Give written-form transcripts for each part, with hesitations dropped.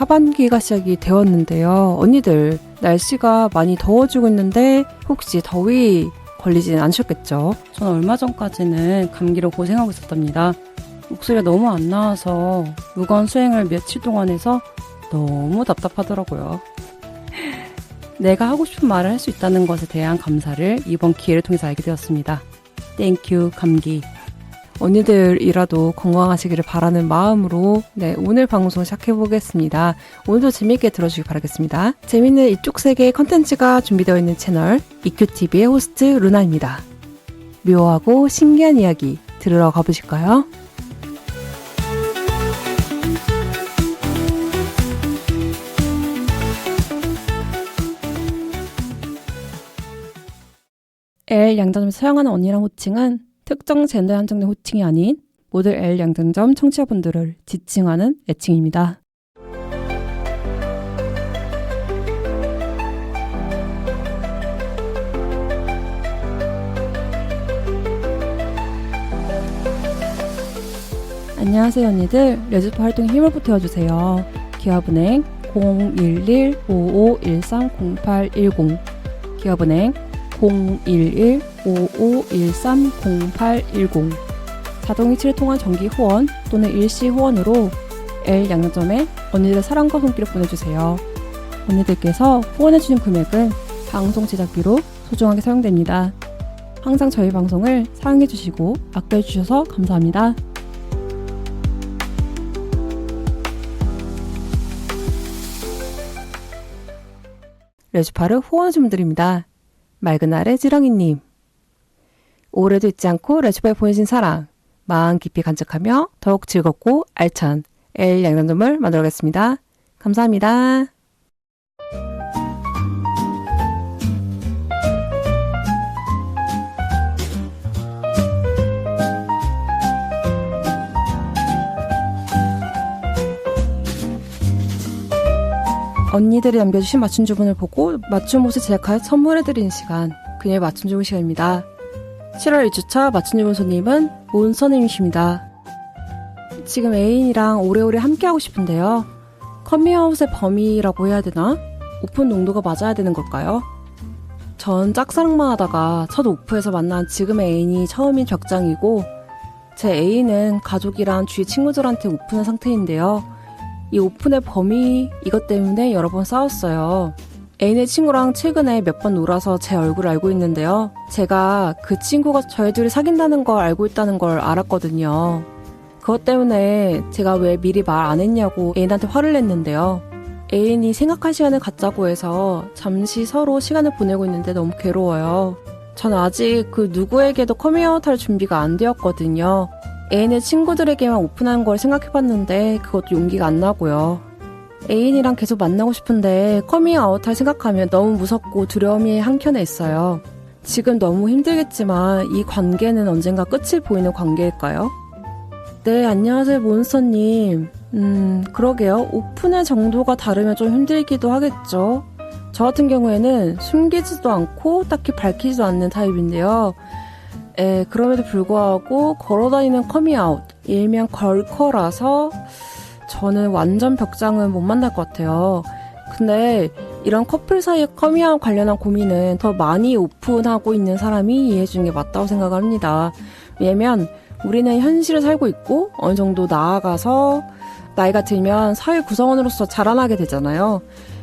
하반기가 시작이 되었는데요. 언니들, 날씨가 많이 더워지고 있는데 혹시 더위 걸리지는 않으셨겠죠? 저는 얼마 전까지는 감기로 고생하고 있었답니다. 목소리가 너무 안 나와서 무건 수행을 며칠 동안 해서 너무 답답하더라고요. 내가 하고 싶은 말을 할 수 있다는 것에 대한 감사를 이번 기회를 통해서 알게 되었습니다. 땡큐 감기. 언니들이라도 건강하시기를 바라는 마음으로 오늘 방송 시작해보겠습니다. 오늘도 재미있게 들어주시기 바라겠습니다. 재미있는 이쪽 세계의 컨텐츠가 준비되어 있는 채널 EQTV의 호스트 루나입니다. 묘하고 신기한 이야기 들으러 가보실까요? L 양장점에서 사용하는 언니랑 호칭은 특정 젠더에 한정된 호칭이 아닌 모든 L 양장점 청취자분들을 지칭하는 애칭입니다. 안녕하세요 언니들. 레즈파 활동에 힘을 보태어주세요. 기업은행 011-5513-0810 기업은행 011-5513-0810 자동이체를 통한 정기 후원 또는 일시 후원으로 L 양장점에 언니들의 사랑과 손길을 보내주세요. 언니들께서 후원해주신 금액은 방송 제작비로 소중하게 사용됩니다. 항상 저희 방송을 사랑해주시고 아껴주셔서 감사합니다. 레즈파르 후원해주신 분들입니다. 맑은 아래 지렁이님, 올해도 잊지 않고 레즈파에 보내신 사랑, 마음 깊이 간직하며 더욱 즐겁고 알찬 L 양장점을 만들어가겠습니다. 감사합니다. 언니들이 남겨주신 맞춤 주문을 보고 맞춤 옷을 제작하여 선물해드리는 시간, 그녀의 맞춤 주문 시간입니다. 7월 2주차 맞춤 주문 손님은 몬서님이십니다. 지금 애인이랑 오래오래 함께하고 싶은데요. 커밍아웃의 범위라고 해야 되나? 오픈 농도가 맞아야 되는 걸까요? 전 짝사랑만 하다가 첫 오프에서 만난 지금의 애인이 처음인 벽장이고, 제 애인은 가족이랑 주위 친구들한테 오픈한 상태인데요. 이 오픈의 범위, 이것 때문에 여러 번 싸웠어요. 애인의 친구랑 최근에 몇 번 놀아서 제 얼굴을 알고 있는데요. 제가 그 친구가 저희 둘이 사귄다는 걸 알고 있다는 걸 알았거든요. 그것 때문에 제가 왜 미리 말 안 했냐고 애인한테 화를 냈는데요. 애인이 생각할 시간을 갖자고 해서 잠시 서로 시간을 보내고 있는데 너무 괴로워요. 전 아직 그 누구에게도 커밍아웃 할 준비가 안 되었거든요. 애인의 친구들에게만 오픈하는 걸 생각해봤는데 그것도 용기가 안 나고요. 애인이랑 계속 만나고 싶은데 커밍아웃 할 생각하면 너무 무섭고 두려움이 한켠에 있어요. 지금 너무 힘들겠지만 이 관계는 언젠가 끝을 보이는 관계일까요? 네, 안녕하세요 몬스터님. 그러게요. 오픈의 정도가 다르면 좀 힘들기도 하겠죠. 저 같은 경우에는 숨기지도 않고 딱히 밝히지도 않는 타입인데요. 그럼에도 불구하고 걸어다니는 커밍아웃, 일명 걸커라서 저는 완전 벽장은 못 만날 것 같아요. 근데 이런 커플 사이의 커밍아웃 관련한 고민은 더 많이 오픈하고 있는 사람이 이해해주는 게 맞다고 생각합니다. 왜냐면 우리는 현실을 살고 있고 어느 정도 나아가서 나이가 들면 사회 구성원으로서 자라나게 되잖아요.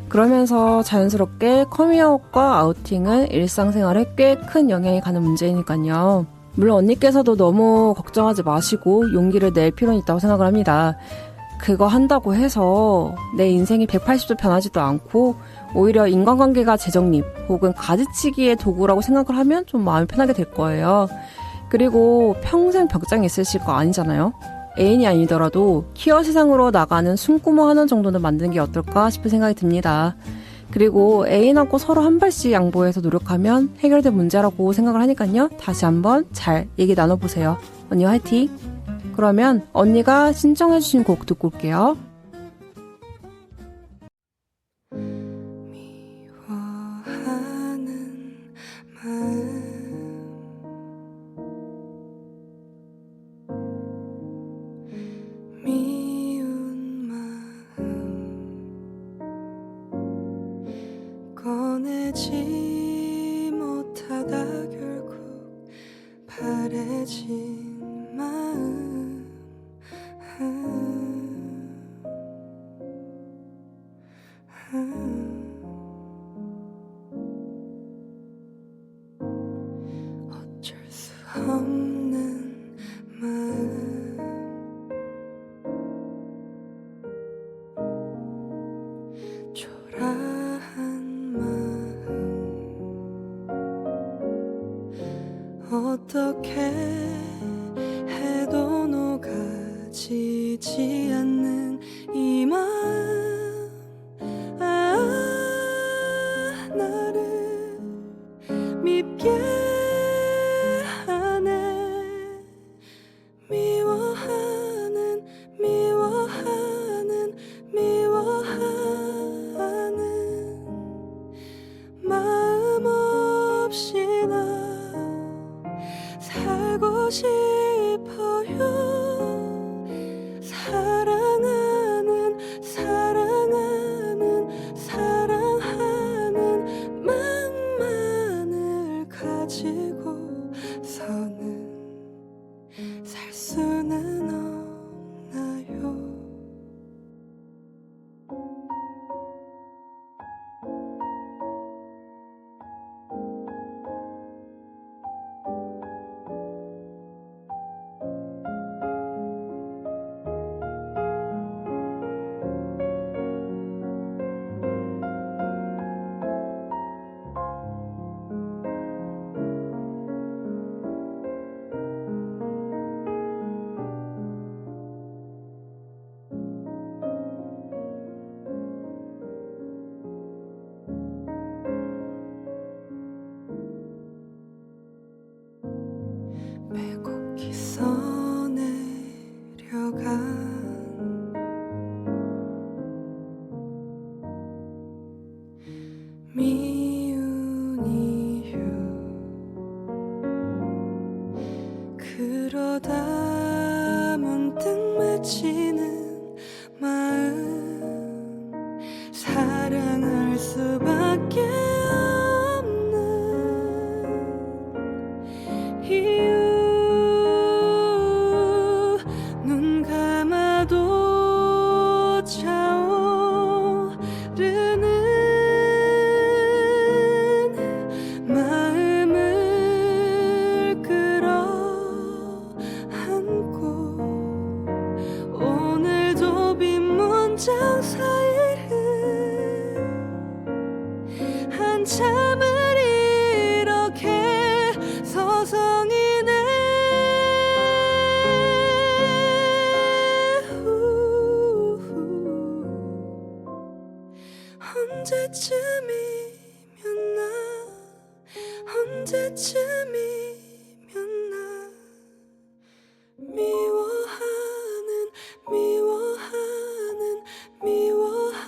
그러면서 자연스럽게 커밍아웃과 아우팅은 일상생활에 꽤 큰 영향이 가는 문제니까요. 물론 언니께서도 너무 걱정하지 마시고 용기를 낼 필요는 있다고 생각을 합니다. 그거 한다고 해서 내 인생이 180도 변하지도 않고 오히려 인간관계가 재정립 혹은 가지치기의 도구라고 생각을 하면 좀 마음이 편하게 될 거예요. 그리고 평생 벽장에 있으실 거 아니잖아요. 애인이 아니더라도 키워 세상으로 나가는 숨구멍 하나 정도는 만드는 게 어떨까 싶은 생각이 듭니다. 그리고 애인하고 서로 한 발씩 양보해서 노력하면 해결될 문제라고 생각을 하니까요. 다시 한번 잘 얘기 나눠보세요. 언니 화이팅! 그러면 언니가 신청해주신 곡 듣고 올게요. 미운 마음 마음 어떻게 해도 녹아지지 않는 이 마음 나를 밉게 하네 미워하는 마음 없이 나 살고 싶어요 사랑하는 마음만을 가지고서는 살 수는 없나요? 빼곡히 써내려간 미운 이유 그러다 문득 맺히는 마음 사랑할 수밖에 없는 이유 눈 감아도 차오르는 마음을 끌어안고 오늘도 빈 문장 사이를 한참을 이렇게 서성이네 언제쯤이면 나 미워하는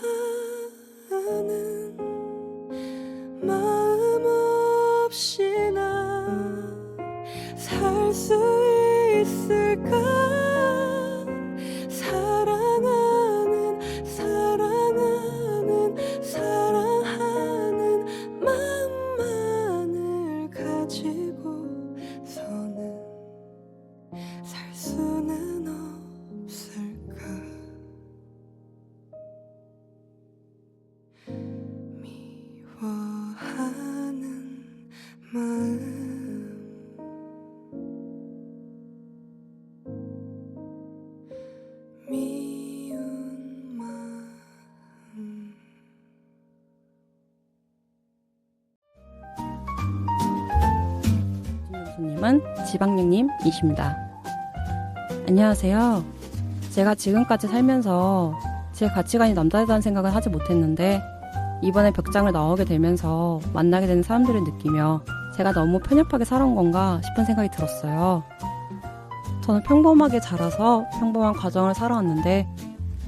마음 없이 나 살 수 있을까 사랑하는 마음만을 가지고서는 살 수는 없을까 미워하는 마음 미운 마음 교수님은 지방령님이십니다. 안녕하세요. 제가 지금까지 살면서 제 가치관이 남다르다는 생각을 하지 못했는데 이번에 벽장을 나오게 되면서 만나게 되는 사람들을 느끼며 제가 너무 편협하게 살아온 건가 싶은 생각이 들었어요. 저는 평범하게 자라서 평범한 과정을 살아왔는데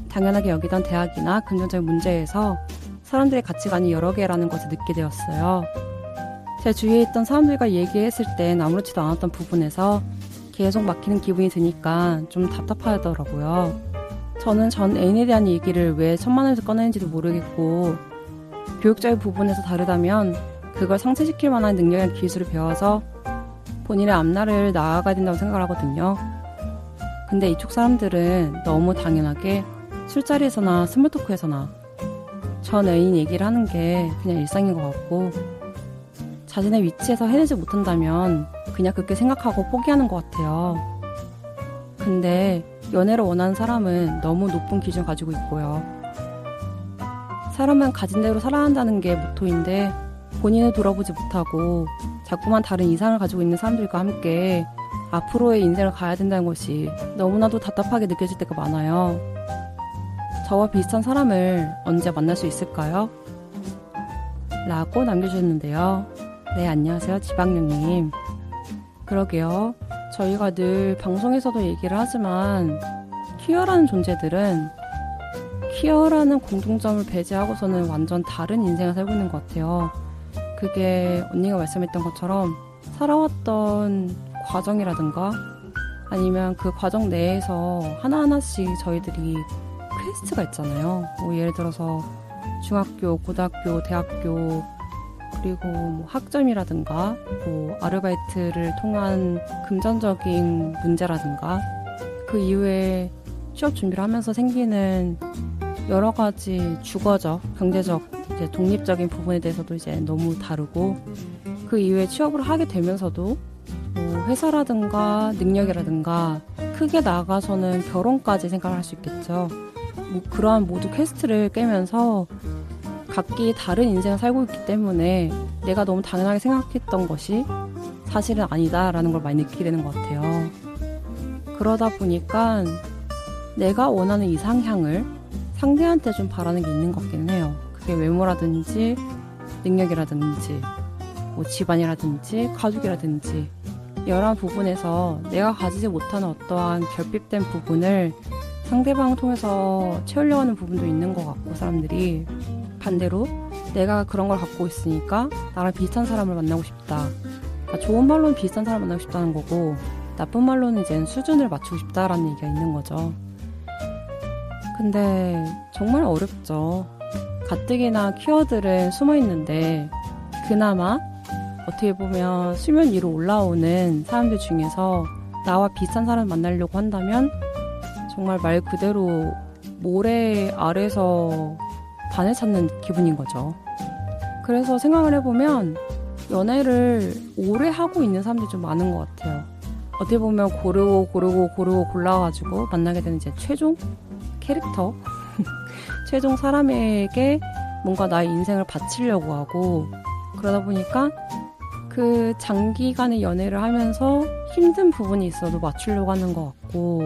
당연하게 여기던 대학이나 금전적인 문제에서 사람들의 가치관이 여러 개라는 것을 느끼게 되었어요. 제 주위에 있던 사람들과 얘기했을 땐 아무렇지도 않았던 부분에서 계속 막히는 기분이 드니까 좀 답답하더라고요. 저는 전 애인에 대한 얘기를 왜 천만에서 꺼내는지도 모르겠고 교육적인 부분에서 다르다면 그걸 상쇄시킬 만한 능력이나 기술을 배워서 본인의 앞날을 나아가야 된다고 생각을 하거든요. 근데 이쪽 사람들은 너무 당연하게 술자리에서나 스몰토크에서나 전 애인 얘기를 하는 게 그냥 일상인 것 같고 자신의 위치에서 해내지 못한다면 그냥 그렇게 생각하고 포기하는 것 같아요. 근데 연애를 원하는 사람은 너무 높은 기준을 가지고 있고요. 사람은 가진 대로 살아야 한다는 게 모토인데 본인을 돌아보지 못하고 자꾸만 다른 이상을 가지고 있는 사람들과 함께 앞으로의 인생을 가야 된다는 것이 너무나도 답답하게 느껴질 때가 많아요. 저와 비슷한 사람을 언제 만날 수 있을까요? 라고 남겨주셨는데요. 네, 안녕하세요. 지방령님. 그러게요. 저희가 늘 방송에서도 얘기를 하지만 퀴어라는 존재들은 퀴어라는 공통점을 배제하고서는 완전 다른 인생을 살고 있는 것 같아요. 그게 언니가 말씀했던 것처럼 살아왔던 과정이라든가 아니면 그 과정 내에서 하나하나씩 저희들이 퀘스트가 있잖아요. 뭐 예를 들어서 중학교, 고등학교, 대학교 그리고 뭐 학점이라든가 뭐 아르바이트를 통한 금전적인 문제라든가 그 이후에 취업 준비를 하면서 생기는 여러 가지 주거적, 경제적, 이제 독립적인 부분에 대해서도 이제 너무 다르고 그 이후에 취업을 하게 되면서도 뭐 회사라든가 능력이라든가 크게 나아가서는 결혼까지 생각을 할 수 있겠죠. 뭐 그러한 모두 퀘스트를 깨면서 각기 다른 인생을 살고 있기 때문에 내가 너무 당연하게 생각했던 것이 사실은 아니다라는 걸 많이 느끼게 되는 것 같아요. 그러다 보니까 내가 원하는 이상향을 상대한테 좀 바라는 게 있는 것 같긴 해요. 그게 외모라든지 능력이라든지 뭐 집안이라든지 가족이라든지 여러 부분에서 내가 가지지 못하는 어떠한 결핍된 부분을 상대방을 통해서 채우려고 하는 부분도 있는 것 같고 사람들이 반대로 내가 그런 걸 갖고 있으니까 나랑 비슷한 사람을 만나고 싶다. 그러니까 좋은 말로는 비슷한 사람을 만나고 싶다는 거고 나쁜 말로는 이제 수준을 맞추고 싶다라는 얘기가 있는 거죠. 근데 정말 어렵죠. 가뜩이나 키워드들은 숨어 있는데 그나마 어떻게 보면 수면 위로 올라오는 사람들 중에서 나와 비슷한 사람을 만나려고 한다면 정말 말 그대로 모래 아래서 반을 찾는 기분인 거죠. 그래서 생각을 해보면 연애를 오래 하고 있는 사람들이 좀 많은 것 같아요. 어떻게 보면 고르고 골라가지고 만나게 되는 이제 최종 캐릭터 최종 사람에게 뭔가 나의 인생을 바치려고 하고 그러다 보니까 그 장기간의 연애를 하면서 힘든 부분이 있어도 맞추려고 하는 것 같고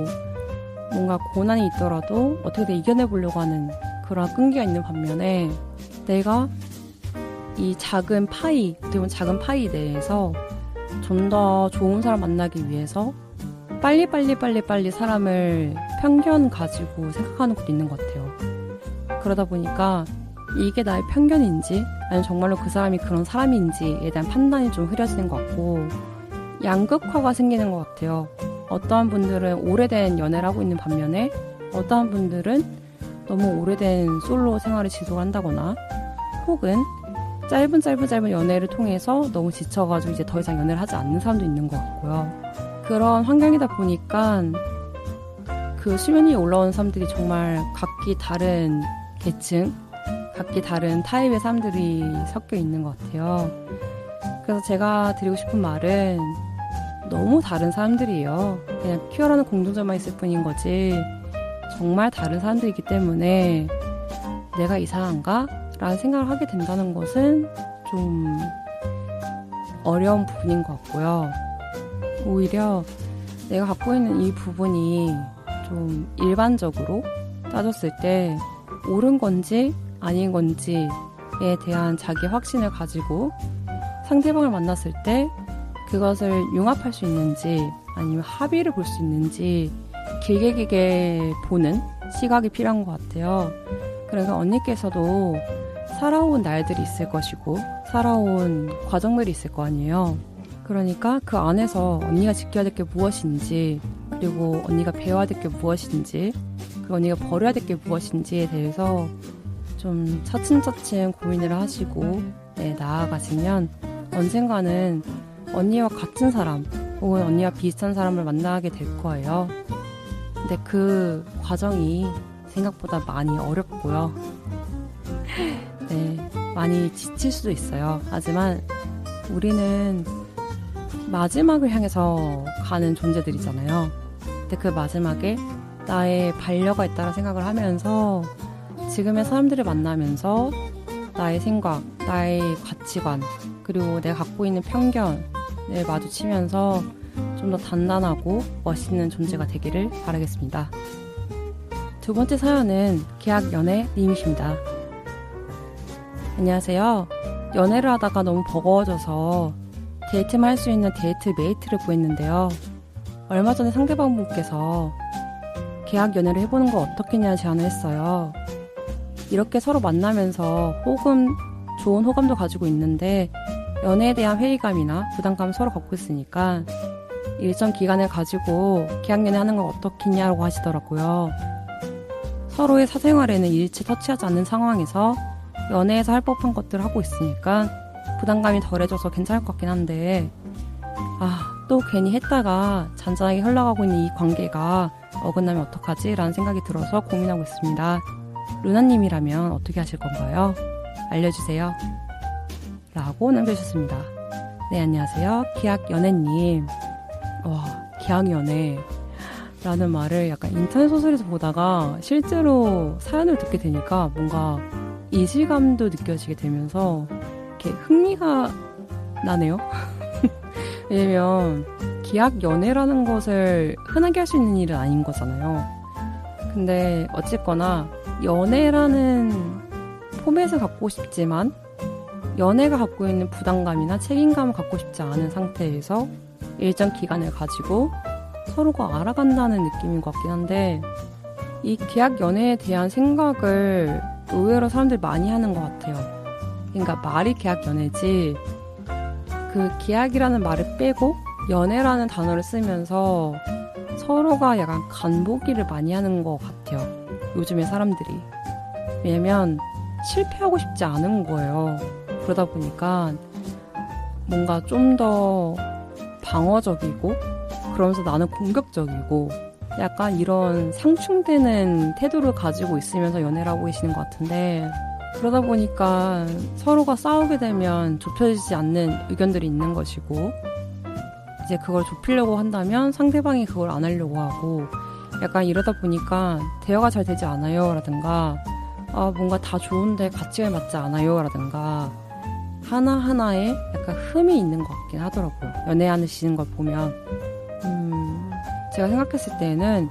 뭔가 고난이 있더라도 어떻게든 이겨내보려고 하는 그런 끈기가 있는 반면에 내가 이 작은 파이, 어떻게 보면 작은 파이 내에서 좀 더 좋은 사람 만나기 위해서 빨리 사람을 편견 가지고 생각하는 것도 있는 것 같아요. 그러다 보니까 이게 나의 편견인지 아니면 정말로 그 사람이 그런 사람인지에 대한 판단이 좀 흐려지는 것 같고 양극화가 생기는 것 같아요. 어떠한 분들은 오래된 연애를 하고 있는 반면에 어떠한 분들은 너무 오래된 솔로 생활을 지속한다거나 혹은 짧은 연애를 통해서 너무 지쳐가지고 이제 더 이상 연애를 하지 않는 사람도 있는 것 같고요. 그런 환경이다 보니까 그 수면 위에 올라온 사람들이 정말 각기 다른 계층, 각기 다른 타입의 사람들이 섞여 있는 것 같아요. 그래서 제가 드리고 싶은 말은 너무 다른 사람들이에요. 그냥 퀴어라는 공통점만 있을 뿐인 거지 정말 다른 사람들이기 때문에 내가 이상한가? 라는 생각을 하게 된다는 것은 좀 어려운 부분인 것 같고요. 오히려 내가 갖고 있는 이 부분이 좀 일반적으로 따졌을 때 옳은 건지 아닌 건지에 대한 자기 확신을 가지고 상대방을 만났을 때 그것을 융합할 수 있는지 아니면 합의를 볼 수 있는지 길게 보는 시각이 필요한 것 같아요. 그러니까 언니께서도 살아온 날들이 있을 것이고 살아온 과정들이 있을 거 아니에요. 그러니까 그 안에서 언니가 지켜야 될 게 무엇인지 그리고 언니가 배워야 될 게 무엇인지 그리고 언니가 버려야 될 게 무엇인지에 대해서 좀 차츰차츰 고민을 하시고 나아가시면 언젠가는 언니와 같은 사람 혹은 언니와 비슷한 사람을 만나게 될 거예요. 근데 그 과정이 생각보다 많이 어렵고요. 네, 많이 지칠 수도 있어요. 하지만 우리는 마지막을 향해서 가는 존재들이잖아요. 근데 그 마지막에 나의 반려가 있다는 생각을 하면서 지금의 사람들을 만나면서 나의 생각, 나의 가치관, 그리고 내가 갖고 있는 편견을 마주치면서 좀 더 단단하고 멋있는 존재가 되기를 바라겠습니다. 두 번째 사연은 계약연애님이십니다. 안녕하세요. 연애를 하다가 너무 버거워져서 데이트만 할 수 있는 데이트 메이트를 구했는데요. 얼마 전에 상대방분께서 계약 연애를 해보는 거 어떻겠냐 제안을 했어요. 이렇게 서로 만나면서 좋은 호감도 가지고 있는데 연애에 대한 회의감이나 부담감을 서로 갖고 있으니까 일정 기간을 가지고 계약 연애 하는 건 어떻겠냐고 하시더라고요. 서로의 사생활에는 일체 터치하지 않는 상황에서 연애에서 할 법한 것들을 하고 있으니까 부담감이 덜해져서 괜찮을 것 같긴 한데 또 괜히 했다가 잔잔하게 흘러가고 있는 이 관계가 어긋나면 어떡하지? 라는 생각이 들어서 고민하고 있습니다. 루나님이라면 어떻게 하실 건가요? 알려주세요. 라고 남겨주셨습니다. 네, 안녕하세요. 계약연애님. 계약연애 라는 말을 약간 인터넷 소설에서 보다가 실제로 사연을 듣게 되니까 뭔가 이질감도 느껴지게 되면서 이렇게 흥미가 나네요. 왜냐면 계약 연애라는 것을 흔하게 할 수 있는 일은 아닌 거잖아요. 근데 어쨌거나 연애라는 포맷을 갖고 싶지만 연애가 갖고 있는 부담감이나 책임감을 갖고 싶지 않은 상태에서 일정 기간을 가지고 서로가 알아간다는 느낌인 것 같긴 한데 이 계약 연애에 대한 생각을 의외로 사람들이 많이 하는 것 같아요. 그러니까 말이 계약 연애지 그 계약이라는 말을 빼고 연애라는 단어를 쓰면서 서로가 약간 간보기를 많이 하는 것 같아요. 요즘의 사람들이. 왜냐면 실패하고 싶지 않은 거예요. 그러다 보니까 뭔가 좀 더 방어적이고 그러면서 나는 공격적이고 약간 이런 상충되는 태도를 가지고 있으면서 연애를 하고 계시는 것 같은데 그러다 보니까 서로가 싸우게 되면 좁혀지지 않는 의견들이 있는 것이고 이제 그걸 좁히려고 한다면 상대방이 그걸 안 하려고 하고 약간 이러다 보니까 대화가 잘 되지 않아요 라든가 뭔가 다 좋은데 가치가 맞지 않아요 라든가 하나하나에 약간 흠이 있는 것 같긴 하더라고요. 연애하시는 걸 보면 제가 생각했을 때는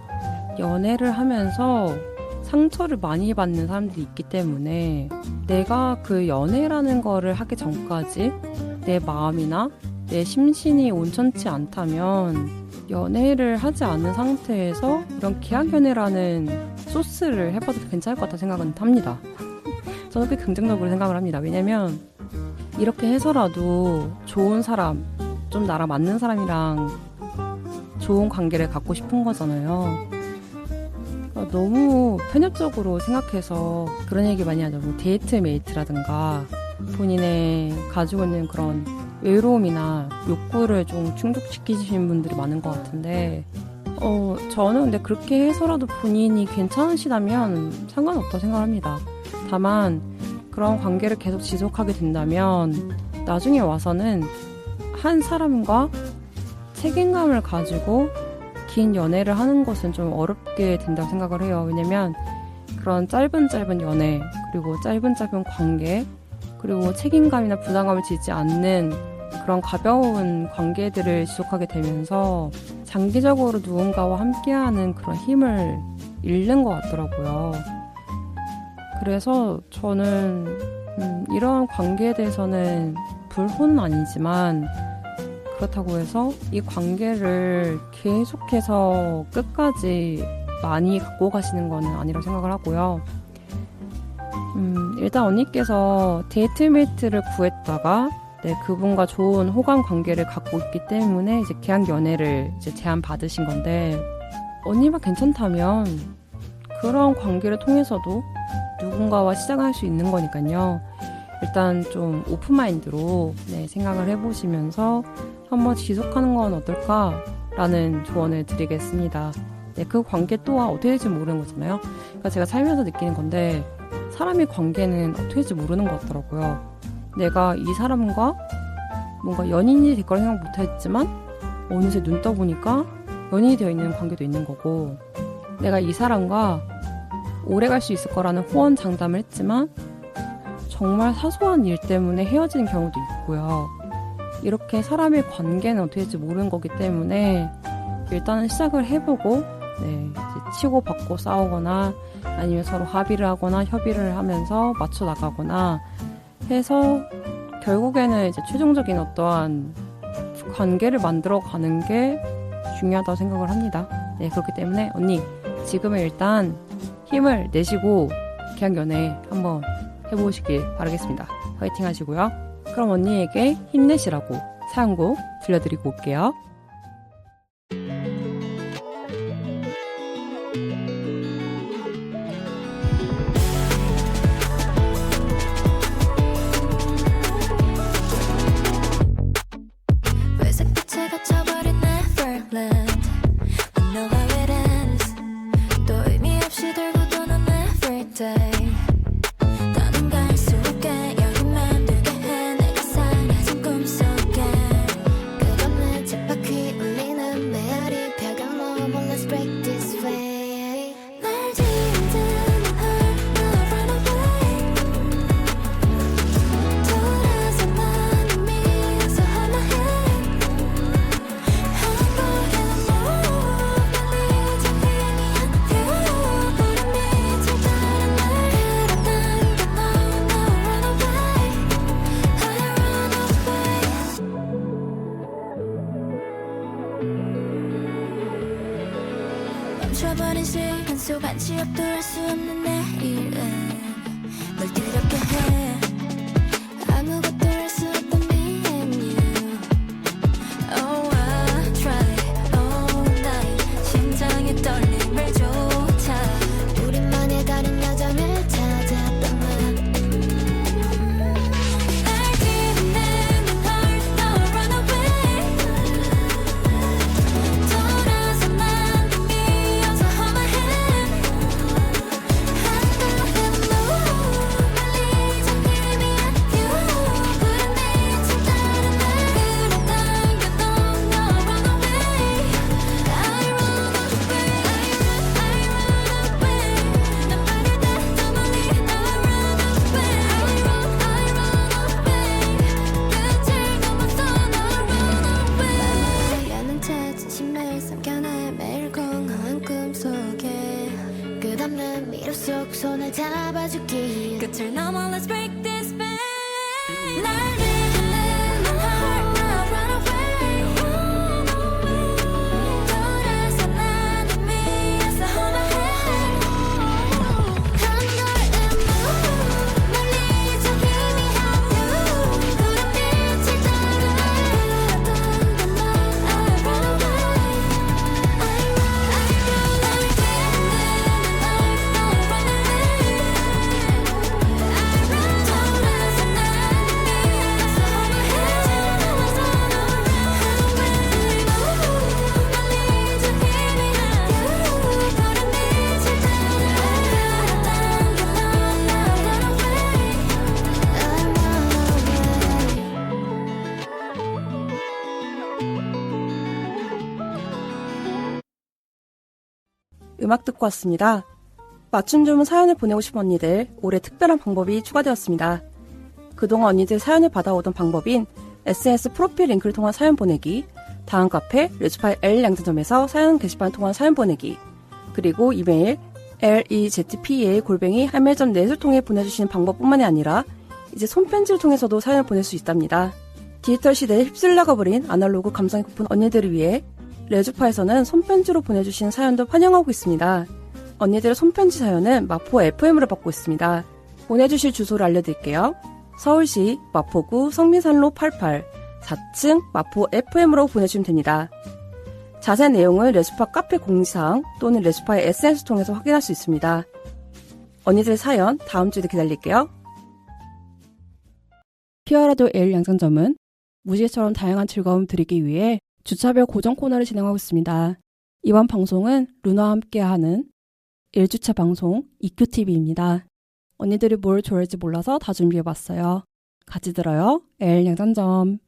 연애를 하면서 상처를 많이 받는 사람들이 있기 때문에 내가 그 연애라는 거를 하기 전까지 내 마음이나 내 심신이 온전치 않다면 연애를 하지 않은 상태에서 이런 계약연애라는 소스를 해봐도 괜찮을 것 같다는 생각은 합니다. 저는 꽤 긍정적으로 생각을 합니다. 왜냐면 이렇게 해서라도 좋은 사람, 좀 나랑 맞는 사람이랑 좋은 관계를 갖고 싶은 거잖아요. 너무 편협적으로 생각해서 그런 얘기 많이 하죠. 뭐 데이트 메이트라든가 본인의 가지고 있는 그런 외로움이나 욕구를 좀 충족시키시는 분들이 많은 것 같은데 저는 근데 그렇게 해서라도 본인이 괜찮으시다면 상관없다고 생각합니다. 다만 그런 관계를 계속 지속하게 된다면 나중에 와서는 한 사람과 책임감을 가지고 긴 연애를 하는 것은 좀 어렵게 된다고 생각을 해요. 왜냐면 그런 짧은 연애 그리고 짧은 관계 그리고 책임감이나 부담감을 지지 않는 그런 가벼운 관계들을 지속하게 되면서 장기적으로 누군가와 함께하는 그런 힘을 잃는 것 같더라고요. 그래서 저는 이러한 관계에 대해서는 불호는 아니지만 그렇다고 해서 이 관계를 계속해서 끝까지 많이 갖고 가시는 거는 아니라고 생각을 하고요. 일단 언니께서 데이트메이트를 구했다가 그분과 좋은 호감 관계를 갖고 있기 때문에 이제 계약 연애를 이제 제안 받으신 건데 언니가 괜찮다면 그런 관계를 통해서도 누군가와 시작할 수 있는 거니까요. 일단 좀 오픈마인드로 생각을 해보시면서 한번 지속하는 건 어떨까라는 조언을 드리겠습니다. 그 관계 또한 어떻게 될지 모르는 거잖아요. 그러니까 제가 살면서 느끼는 건데 사람의 관계는 어떻게 될지 모르는 것 같더라고요. 내가 이 사람과 뭔가 연인이 될 걸 생각 못 했지만 어느새 눈 떠보니까 연인이 되어 있는 관계도 있는 거고 내가 이 사람과 오래 갈 수 있을 거라는 호언장담을 했지만 정말 사소한 일 때문에 헤어지는 경우도 있고요. 이렇게 사람의 관계는 어떻게 될지 모르는 거기 때문에 일단은 시작을 해보고 이제 치고받고 싸우거나 아니면 서로 합의를 하거나 협의를 하면서 맞춰 나가거나 해서 결국에는 이제 최종적인 어떠한 관계를 만들어 가는 게 중요하다고 생각을 합니다. 네, 그렇기 때문에 언니 지금은 일단 힘을 내시고 계약연애 한번 해보시길 바라겠습니다. 화이팅 하시고요. 그럼 언니에게 힘내시라고 사연곡 들려드리고 올게요. 회색 빛에 갇혀버린 Neverland I know how it ends 또 의미 없이 들고 도는 everyday 더는 갈 수 없게 여기 맴돌게 해 내가 사라진 꿈속에 끝없는 쳇바퀴 울리는 메아리 벽을 넘어 Let's break this way 날 뒤흔드는 her Now run away 돌아서 난 이미 어서 hold my hand 멈춰버린 시간 속 한치 앞도 할 수 없는 내일은 널 두렵게 해 아무것도 할 수 없던 me and you Oh I try all night 심장의 떨림을 조차 우리만의 다른 여정을 찾았던 날 뒤흔드는 heart No run away 돌아서 난 이미 어서 hold my hand 한동안 move 멀리 저 희미한 you 푸른 빛을 따라 날 끌어당겨 No run away I run away I run away 난 빠를 때더 멀리 I run away I run away 끝을 넘어서 너 run away 야는 채 진심을 삼켜내 매일 공허한 꿈속에 끝없는 미로 속 손을 잡아주기 끝을 넘어 Let's break this band 날 뒤흔드는 heart Now run away 돌아서 난 이미 어서 hold my hand 한 걸음 move 멀리 저 희미한 you 푸른 빛을 따라 날 끌어당겨 너 I run away I run 날 뒤흔드는 heart No run away I run 돌아서 난 이미 어서 hold my hand 넘어서 너 run away 멀리 저 희미한 you 푸른 빛을 따라 날 끌어당겨 너 I run away 음악 듣고 왔습니다. 맞춤 주문 사연을 보내고 싶은 언니들 올해 특별한 방법이 추가되었습니다. 그동안 언니들 사연을 받아오던 방법인 SNS 프로필 링크를 통한 사연 보내기, 다음 카페 레즈파이 L 양산점에서 사연 게시판 통한 사연 보내기, 그리고 이메일 lezpa@harmail.net을 통해 보내주시는 방법뿐만이 아니라 이제 손편지를 통해서도 사연을 보낼 수 있답니다. 디지털 시대에 휩쓸려가 버린 아날로그 감성이 고픈 언니들을 위해 레즈파에서는 손편지로 보내주신 사연도 환영하고 있습니다. 언니들의 손편지 사연은 마포 FM으로 받고 있습니다. 보내주실 주소를 알려드릴게요. 서울시 마포구 성미산로 88 4층 마포 FM으로 보내주시면 됩니다. 자세한 내용은 레즈파 카페 공지사항 또는 레즈파의 SNS 통해서 확인할 수 있습니다. 언니들의 사연 다음 주에도 기다릴게요. 피어라도 L 양산점은 무지개처럼 다양한 즐거움 드리기 위해 주차별 고정 코너를 진행하고 있습니다. 이번 방송은 루나와 함께하는 1주차 방송 EQTV입니다. 언니들이 뭘 좋아할지 몰라서 다 준비해봤어요. 같이 들어요. L 양산점.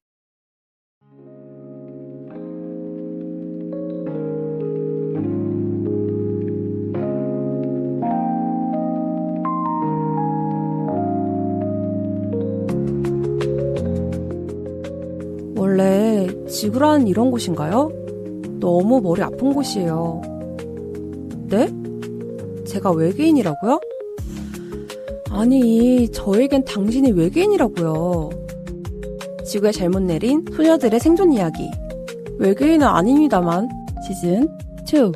지구란 이런 곳인가요? 너무 머리 아픈 곳이에요. 네? 제가 외계인이라고요? 아니, 저에겐 당신이 외계인이라고요. 지구에 잘못 내린 소녀들의 생존 이야기. 외계인은 아닙니다만 시즌 2.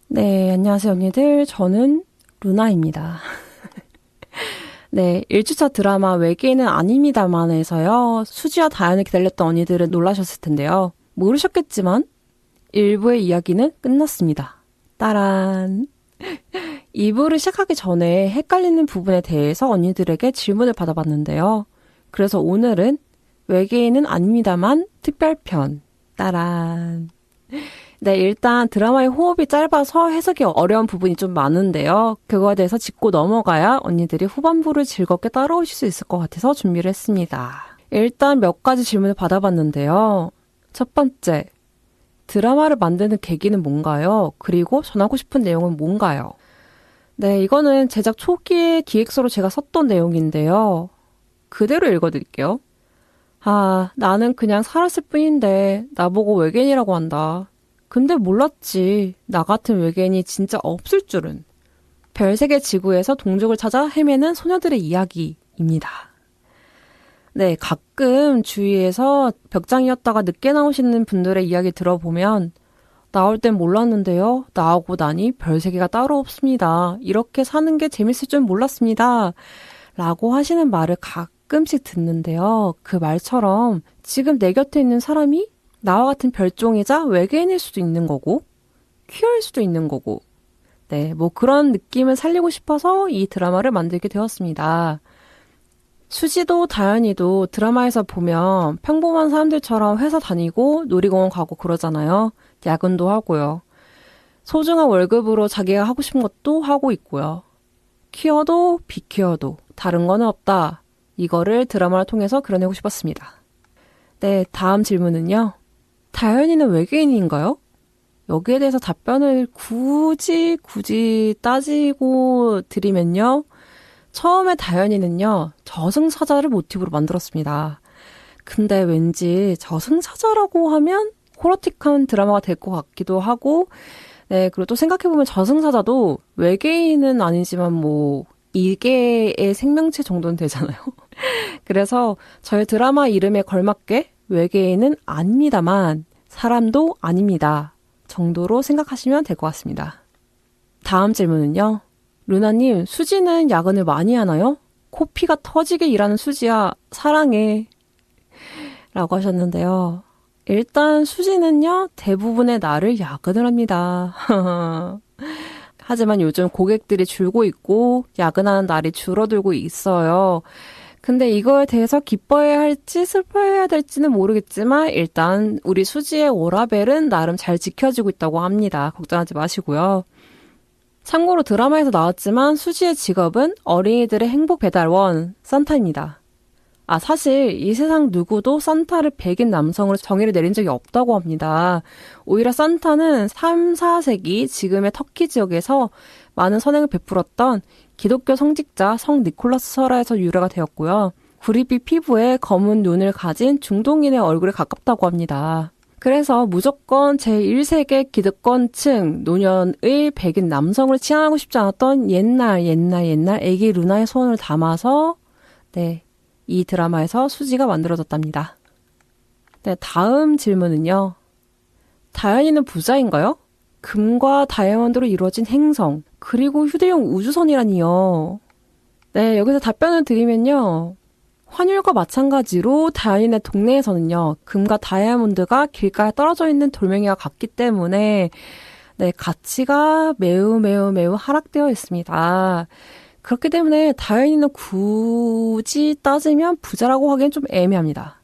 네, 안녕하세요 언니들. 저는 루나입니다. 네, 1주차 드라마 외계인은 아닙니다만에서요. 수지와 다현을 기다렸던 언니들은 놀라셨을 텐데요. 모르셨겠지만 1부의 이야기는 끝났습니다. 따란. 2부를 시작하기 전에 헷갈리는 부분에 대해서 언니들에게 질문을 받아봤는데요. 그래서 오늘은 외계인은 아닙니다만 특별편. 따란. 네, 일단 드라마의 호흡이 짧아서 해석이 어려운 부분이 좀 많은데요. 그거에 대해서 짚고 넘어가야 언니들이 후반부를 즐겁게 따라오실 수 있을 것 같아서 준비를 했습니다. 일단 몇 가지 질문을 받아봤는데요. 첫 번째, 드라마를 만드는 계기는 뭔가요? 그리고 전하고 싶은 내용은 뭔가요? 네, 이거는 제작 초기에 기획서로 제가 썼던 내용인데요. 그대로 읽어드릴게요. 아, 나는 그냥 살았을 뿐인데 나보고 외계인이라고 한다. 근데 몰랐지. 나 같은 외계인이 진짜 없을 줄은. 별세계 지구에서 동족을 찾아 헤매는 소녀들의 이야기입니다. 네, 가끔 주위에서 벽장이었다가 늦게 나오시는 분들의 이야기 들어보면 나올 땐 몰랐는데요. 나오고 나니 별세계가 따로 없습니다. 이렇게 사는 게 재밌을 줄 몰랐습니다. 라고 하시는 말을 가끔씩 듣는데요. 그 말처럼 지금 내 곁에 있는 사람이 나와 같은 별종이자 외계인일 수도 있는 거고 퀴어일 수도 있는 거고 네, 뭐 그런 느낌을 살리고 싶어서 이 드라마를 만들게 되었습니다. 수지도 다현이도 드라마에서 보면 평범한 사람들처럼 회사 다니고 놀이공원 가고 그러잖아요. 야근도 하고요. 소중한 월급으로 자기가 하고 싶은 것도 하고 있고요. 퀴어도 비퀴어도 다른 거는 없다. 이거를 드라마를 통해서 그려내고 싶었습니다. 네, 다음 질문은요. 다현이는 외계인인가요? 여기에 대해서 답변을 굳이 따지고 드리면요. 처음에 다현이는요. 저승사자를 모티브로 만들었습니다. 근데 왠지 저승사자라고 하면 호러틱한 드라마가 될 것 같기도 하고 네, 그리고 또 생각해보면 저승사자도 외계인은 아니지만 뭐 이계의 생명체 정도는 되잖아요. 그래서 저희 드라마 이름에 걸맞게 외계인은 아닙니다만 사람도 아닙니다. 정도로 생각하시면 될 것 같습니다. 다음 질문은요. 루나님, 수지는 야근을 많이 하나요? 코피가 터지게 일하는 수지야, 사랑해. 라고 하셨는데요. 일단 수지는요, 대부분의 날을 야근을 합니다. 하지만 요즘 고객들이 줄고 있고 야근하는 날이 줄어들고 있어요. 근데 이거에 대해서 기뻐해야 할지 슬퍼해야 될지는 모르겠지만 일단 우리 수지의 워라벨은 나름 잘 지켜지고 있다고 합니다. 걱정하지 마시고요. 참고로 드라마에서 나왔지만 수지의 직업은 어린이들의 행복 배달원 산타입니다. 아, 사실 이 세상 누구도 산타를 백인 남성으로 정의를 내린 적이 없다고 합니다. 오히려 산타는 3, 4세기 지금의 터키 지역에서 많은 선행을 베풀었던 기독교 성직자 성 니콜라스 설화에서 유래가 되었고요. 구릿빛 피부에 검은 눈을 가진 중동인의 얼굴에 가깝다고 합니다. 그래서 무조건 제1세계 기득권층 노년의 백인 남성을 취향하고 싶지 않았던 옛날 애기 루나의 소원을 담아서 네, 이 드라마에서 수지가 만들어졌답니다. 네, 다음 질문은요. 다현이는 부자인가요? 금과 다이아몬드로 이루어진 행성, 그리고 휴대용 우주선이라니요. 네, 여기서 답변을 드리면요. 환율과 마찬가지로 다현이네 동네에서는요. 금과 다이아몬드가 길가에 떨어져 있는 돌멩이와 같기 때문에 네, 가치가 매우 하락되어 있습니다. 그렇기 때문에 다현이는 굳이 따지면 부자라고 하기엔 좀 애매합니다.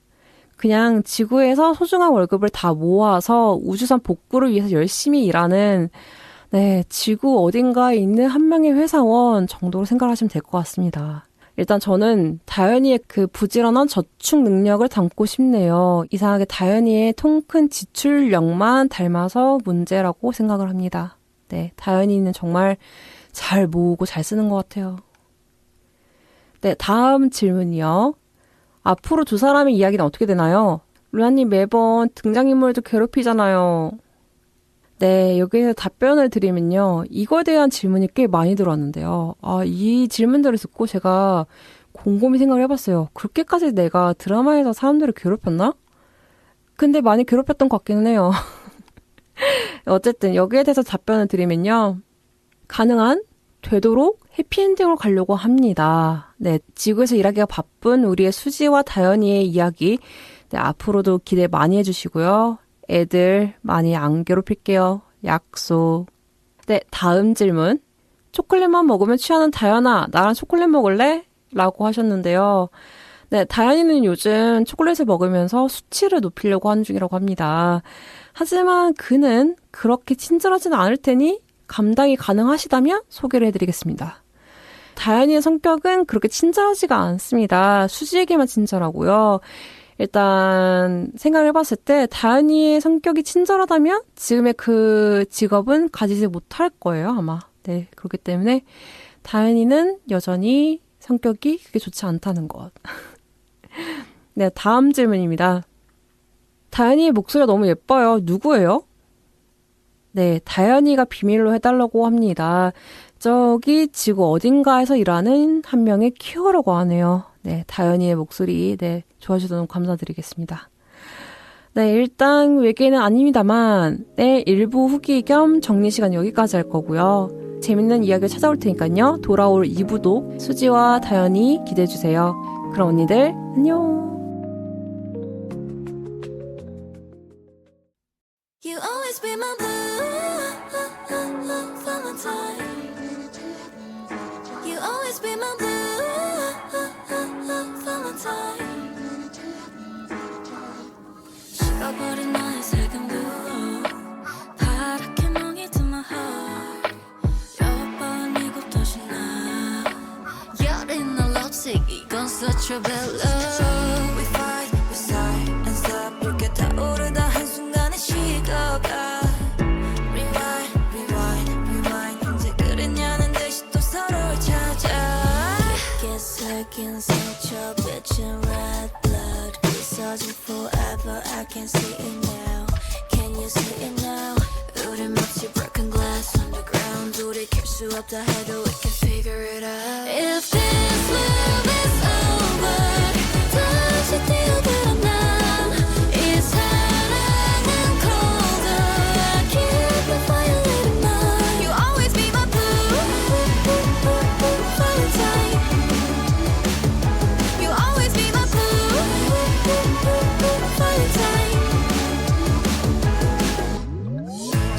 그냥 지구에서 소중한 월급을 다 모아서 우주선 복구를 위해서 열심히 일하는 네, 지구 어딘가에 있는 한 명의 회사원 정도로 생각하시면 될 것 같습니다. 일단 저는 다현이의 그 부지런한 저축 능력을 닮고 싶네요. 이상하게 다현이의 통큰 지출력만 닮아서 문제라고 생각을 합니다. 네, 다현이는 정말 잘 모으고 잘 쓰는 것 같아요. 네, 다음 질문이요. 앞으로 두 사람의 이야기는 어떻게 되나요? 루나님 매번 등장인물도 괴롭히잖아요. 네, 여기서 답변을 드리면요. 이거에 대한 질문이 꽤 많이 들어왔는데요. 이 질문들을 듣고 제가 곰곰이 생각을 해봤어요. 그렇게까지 내가 드라마에서 사람들을 괴롭혔나? 근데 많이 괴롭혔던 것 같기는 해요. 어쨌든 여기에 대해서 답변을 드리면요. 가능한 되도록 해피엔딩으로 가려고 합니다. 네, 지구에서 일하기가 바쁜 우리의 수지와 다현이의 이야기, 네, 앞으로도 기대 많이 해주시고요. 애들 많이 안 괴롭힐게요. 약속. 네, 다음 질문. 초콜릿만 먹으면 취하는 다현아, 나랑 초콜릿 먹을래? 라고 하셨는데요. 네, 다현이는 요즘 초콜릿을 먹으면서 수치를 높이려고 하는 중이라고 합니다. 하지만 그는 그렇게 친절하지는 않을 테니 감당이 가능하시다면 소개를 해드리겠습니다. 다현이의 성격은 그렇게 친절하지가 않습니다. 수지에게만 친절하고요. 일단 생각을 해봤을 때 다현이의 성격이 친절하다면 지금의 그 직업은 가지지 못할 거예요, 아마. 네, 그렇기 때문에 다현이는 여전히 성격이 그렇게 좋지 않다는 것. 네, 다음 질문입니다. 다현이의 목소리가 너무 예뻐요. 누구예요? 네, 다현이가 비밀로 해달라고 합니다. 저기 지구 어딘가에서 일하는 한 명의 큐어라고 하네요. 네, 다현이의 목소리, 네, 좋아주셔서 너무 감사드리겠습니다. 네, 일단 외계인은 아닙니다만, 네, 일부 후기 겸 정리 시간 여기까지 할 거고요. 재밌는 이야기를 찾아올 테니까요. 돌아올 2부도 수지와 다현이 기대해주세요. 그럼 언니들, 안녕! You always be my Valentine. You always be my Valentine. 식어버린 나의 색감도 파랗게 멍이 든 my heart. 몇 번이고 다시 나 여린 너 lovesick 이건 such a bad love. We fight, we sigh and stop 이렇게 타오르다 한순간에 식어가. Rewind, rewind, rewind 언제 그랬냐는 듯이 또 서로를 찾아. Guess I can such a bitch in red blood. Searching forever, I can see it now. Can you see it now? 우리 마치 broken glass on the ground. 돌이킬 수 없다 해도 we can figure it out. If this love is over, 다시 뛰어들어 난. 이 사랑은 colder. I keep the fire lit in mine. You always be my Valentine. You always be my Valentine.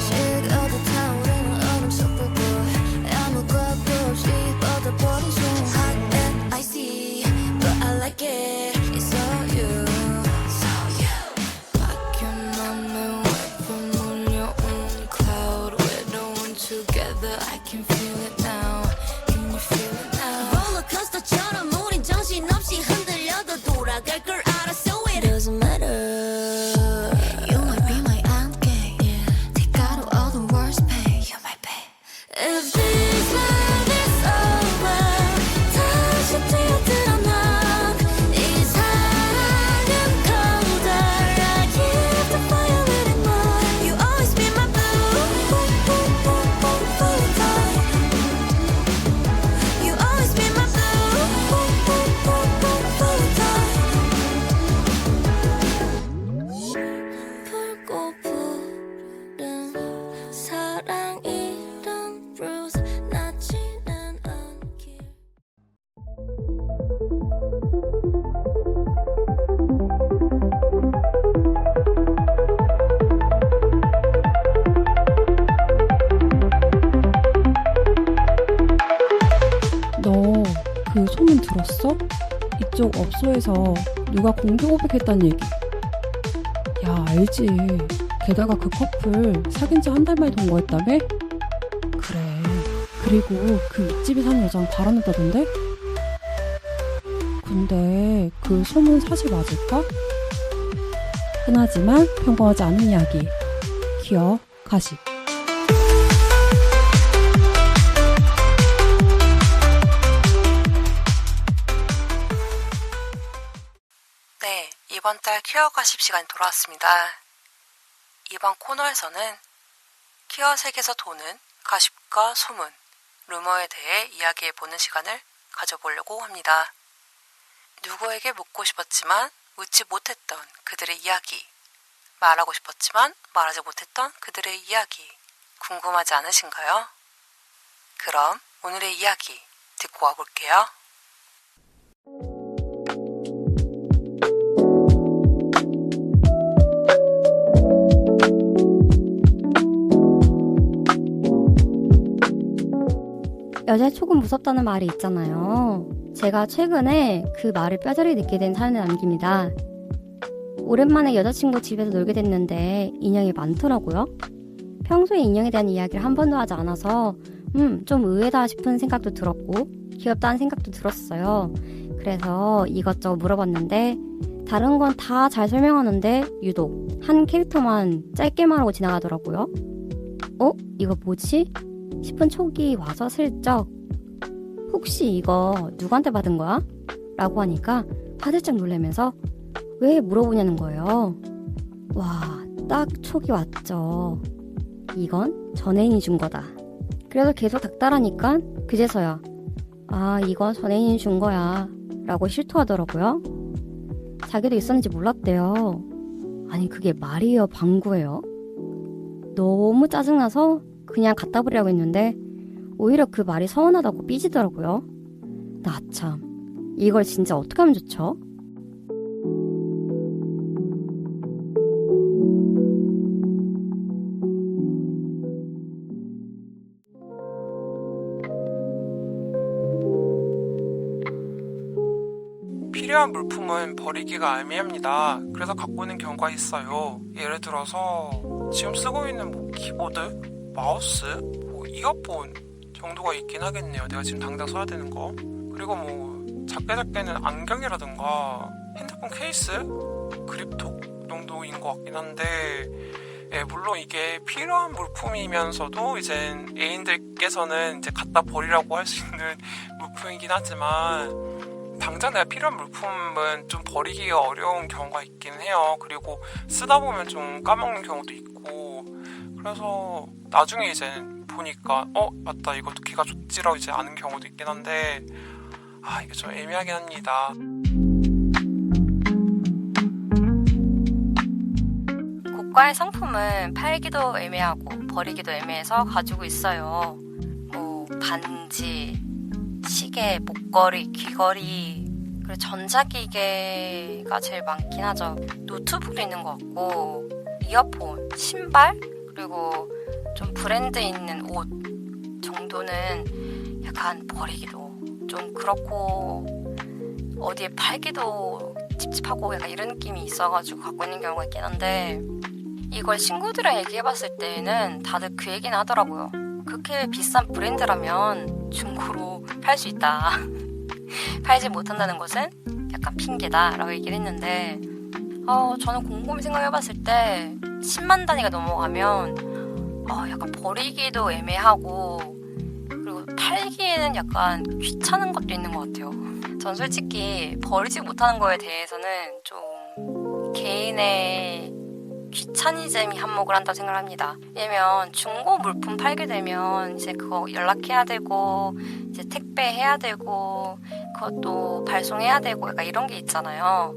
식어도 타오르는 얼음 속 불꽃 아무것도 없이 뻗어버린 손. Hot and icy, but I like it. It's all you, it's all you. 막힌 맘에 웹은 몰려온 cloud. We're the one together. I can feel it now. Can you feel it now? 롤러코스터처럼 우린 정신없이 흔들려도 돌아갈 걸 알아. So it doesn't matter. You might be my angel. Take out all the worst pain. You might pay. If this love is over, 다시 뛰어들어 난. 이 사랑은 colder. I keep the fire lit in mine. You always be my Valentine. You always be my Valentine. 붉고 푸른 사랑이란 bruise 나지는 않길. 너 그 소문 들었어? 이쪽 업소에서 누가 공개 고백했다는 얘기. 야, 알지. 게다가 그 커플 사귄 지 한 달 만에 동거했다며? 그래. 그리고 그 윗집에 사는 여자랑 바람났다던데? 근데 그 소문 사실 맞을까? 흔하지만 평범하지 않은 이야기. 기어 가십. 네, 이번 달 퀴어 가십 시간이 돌아왔습니다. 이번 코너에서는 퀴어 세계에서 도는 가십과 소문, 루머에 대해 이야기해보는 시간을 가져보려고 합니다. 누구에게 묻고 싶었지만 묻지 못했던 그들의 이야기, 말하고 싶었지만 말하지 못했던 그들의 이야기, 궁금하지 않으신가요? 그럼 오늘의 이야기 듣고 와볼게요. 여자의 촉은 무섭다는 말이 있잖아요. 제가 최근에 그 말을 뼈저리 느끼게 된 사연을 남깁니다. 오랜만에 여자친구 집에서 놀게 됐는데 인형이 많더라고요. 평소에 인형에 대한 이야기를 한 번도 하지 않아서 좀 의외다 싶은 생각도 들었고 귀엽다는 생각도 들었어요. 그래서 이것저것 물어봤는데 다른 건 다 잘 설명하는데 유독 한 캐릭터만 짧게 말하고 지나가더라고요. 이거 뭐지? 싶은 촉이 와서 슬쩍 혹시 이거 누구한테 받은 거야? 라고 하니까 화들짝 놀라면서 왜 물어보냐는 거예요. 와, 딱 촉이 왔죠. 이건 전애인이 준 거다. 그래서 계속 닥달하니까 그제서야 이건 전애인이 준 거야 라고 실토하더라고요. 자기도 있었는지 몰랐대요. 아니 그게 말이에요 방구예요? 너무 짜증나서 그냥 갖다 버리라고 했는데 오히려 그 말이 서운하다고 삐지더라고요. 나 참, 이걸 진짜 어떻게 하면 좋죠? 필요한 물품은 버리기가 애매합니다. 그래서 갖고 있는 경우가 있어요. 예를 들어서 지금 쓰고 있는 키보드, 마우스, 이어폰 정도가 있긴 하겠네요. 내가 지금 당장 써야 되는 거. 그리고 작게는 안경이라든가 핸드폰 케이스, 그립톡 정도인 것 같긴 한데 물론 이게 필요한 물품이면서도 이제 애인들께서는 이제 갖다 버리라고 할 수 있는 물품이긴 하지만 당장 내가 필요한 물품은 좀 버리기가 어려운 경우가 있긴 해요. 그리고 쓰다 보면 좀 까먹는 경우도 있고 그래서 나중에 이제 보니까 맞다 이것도 기가 좋지라고 이제 아는 경우도 있긴 한데 이게 좀 애매하긴 합니다. 고가의 상품은 팔기도 애매하고 버리기도 애매해서 가지고 있어요. 반지, 시계, 목걸이, 귀걸이, 그리고 전자기계가 제일 많긴 하죠. 노트북도 있는 것 같고 이어폰, 신발, 그리고 좀 브랜드 있는 옷 정도는 약간 버리기도 좀 그렇고 어디에 팔기도 찝찝하고 약간 이런 느낌이 있어가지고 갖고 있는 경우가 있긴 한데 이걸 친구들이랑 얘기해봤을 때는 다들 그 얘기는 하더라고요. 그렇게 비싼 브랜드라면 중고로 팔 수 있다. 팔지 못한다는 것은 약간 핑계다 라고 얘기를 했는데 저는 곰곰이 생각해봤을 때 10만 단위가 넘어가면 약간 버리기도 애매하고 그리고 팔기에는 약간 귀찮은 것도 있는 것 같아요. 전 솔직히 버리지 못하는 거에 대해서는 좀 개인의 귀차니즘이 한몫을 한다고 생각을 합니다. 왜냐면 중고 물품 팔게 되면 이제 그거 연락해야 되고 이제 택배해야 되고 그것도 발송해야 되고 약간 이런 게 있잖아요.